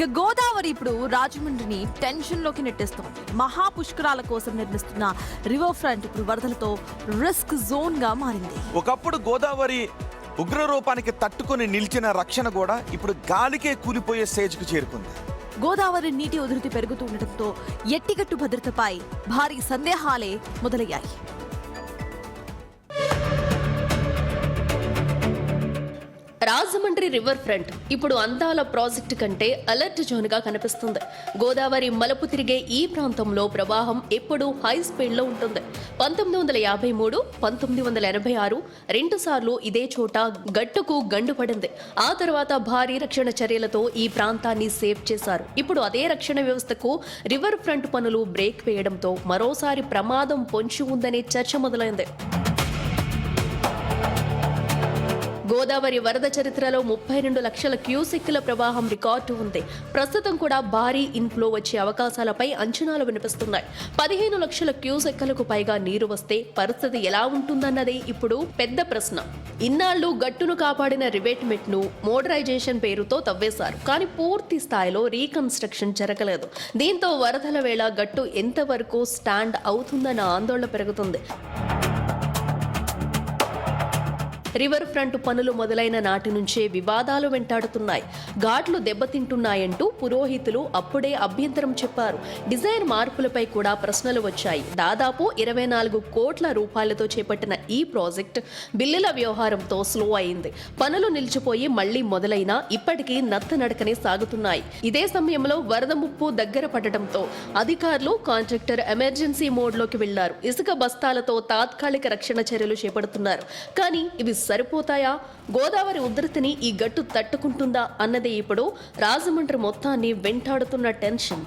ఇక గోదావరి ఇప్పుడు రాజమండ్రిని టెన్షన్ లోకి నెట్టేస్తోంది. మహాపుష్కరాల కోసం నిర్మిస్తున్న రివర్ ఫ్రంట్ ఇప్పుడు వరదలతో రిస్క్ జోన్ గా మారింది. ఒకప్పుడు గోదావరి ఉగ్ర రూపానికి తట్టుకొని నిలిచిన రక్షణ కూడా ఇప్పుడు గాలికే కూలిపోయే స్టేజ్కు చేరుకుంది. గోదావరి నీటి ఉధృతి పెరుగుతూ ఉండటంతో ఎట్టిగట్టు భద్రతపై భారీ సందేహాలే మొదలయ్యాయి. రాజమండ్రి రివర్ ఫ్రంట్ ఇప్పుడు అందాల ప్రాజెక్టు కంటే అలర్ట్ జోన్ గా కనిపిస్తుంది. గోదావరి మలుపు తిరిగే ఈ ప్రాంతంలో ప్రవాహం ఎప్పుడూ హై స్పీడ్ లో ఉంటుంది. 1953, 1986 రెండు సార్లు ఇదే చోట గట్టుకు గండు పడింది. ఆ తర్వాత భారీ రక్షణ చర్యలతో ఈ ప్రాంతాన్ని సేవ్ చేశారు. ఇప్పుడు అదే రక్షణ వ్యవస్థకు రివర్ ఫ్రంట్ పనులు బ్రేక్ వేయడంతో మరోసారి ప్రమాదం పొంచి ఉందనే చర్చ మొదలైంది. గోదావరి వరద చరిత్రలో 32 లక్షల క్యూసెక్కుల ప్రవాహం రికార్డు ఉంది. ప్రస్తుతం కూడా భారీ ఇన్ఫ్లో వచ్చే అవకాశాలపై అంచనాలు వినిపిస్తున్నాయి. 15 లక్షల క్యూసెక్కులకు పైగా నీరు వస్తే పరిస్థితి ఎలా ఉంటుందన్నదే ఇప్పుడు పెద్ద ప్రశ్న. ఇన్నాళ్లు గట్టును కాపాడిన రివేట్మెంట్ ను మోడరైజేషన్ పేరుతో తవ్వేశారు. కానీ పూర్తి స్థాయిలో రీకన్స్ట్రక్షన్ జరగలేదు. దీంతో వరదల వేళ గట్టు ఎంతవరకు స్టాండ్ అవుతుందన్న ఆందోళన పెరుగుతుంది. రివర్ ఫ్రంట్ పనులు మొదలైన నాటి నుంచే వివాదాలు వెంటాడుతున్నాయి. ఘాట్లు దెబ్బతింటున్నాయంటూ పురోహితులు అప్పుడే అభ్యంతరం చెప్పారు. డిజైన్ మార్పులపై కూడా ప్రశ్నలు వచ్చాయి. దాదాపు 24 కోట్ల రూపాయలతో చేపట్టిన ఈ ప్రాజెక్ట్ బిల్లుల వ్యవహారంతో స్లో అయింది. పనులు నిలిచిపోయి మళ్లీ మొదలైనా ఇప్పటికీ నత్తనడకనే సాగుతున్నాయి. ఇదే సమయంలో వరద ముప్పు దగ్గర పడటంతో అధికారులు కాంట్రాక్టర్ ఎమర్జెన్సీ మోడ్లోకి వెళ్లారు. ఇసుక బస్తాలతో తాత్కాలిక రక్షణ చర్యలు చేపడుతున్నారు. కానీ ఇవి సరిపోతాయా? గోదావరి ఉధృతిని ఈ గట్టు తట్టుకుంటుందా అన్నదే ఇప్పుడు రాజమండ్రి మొత్తాన్ని వెంటాడుతున్న టెన్షన్.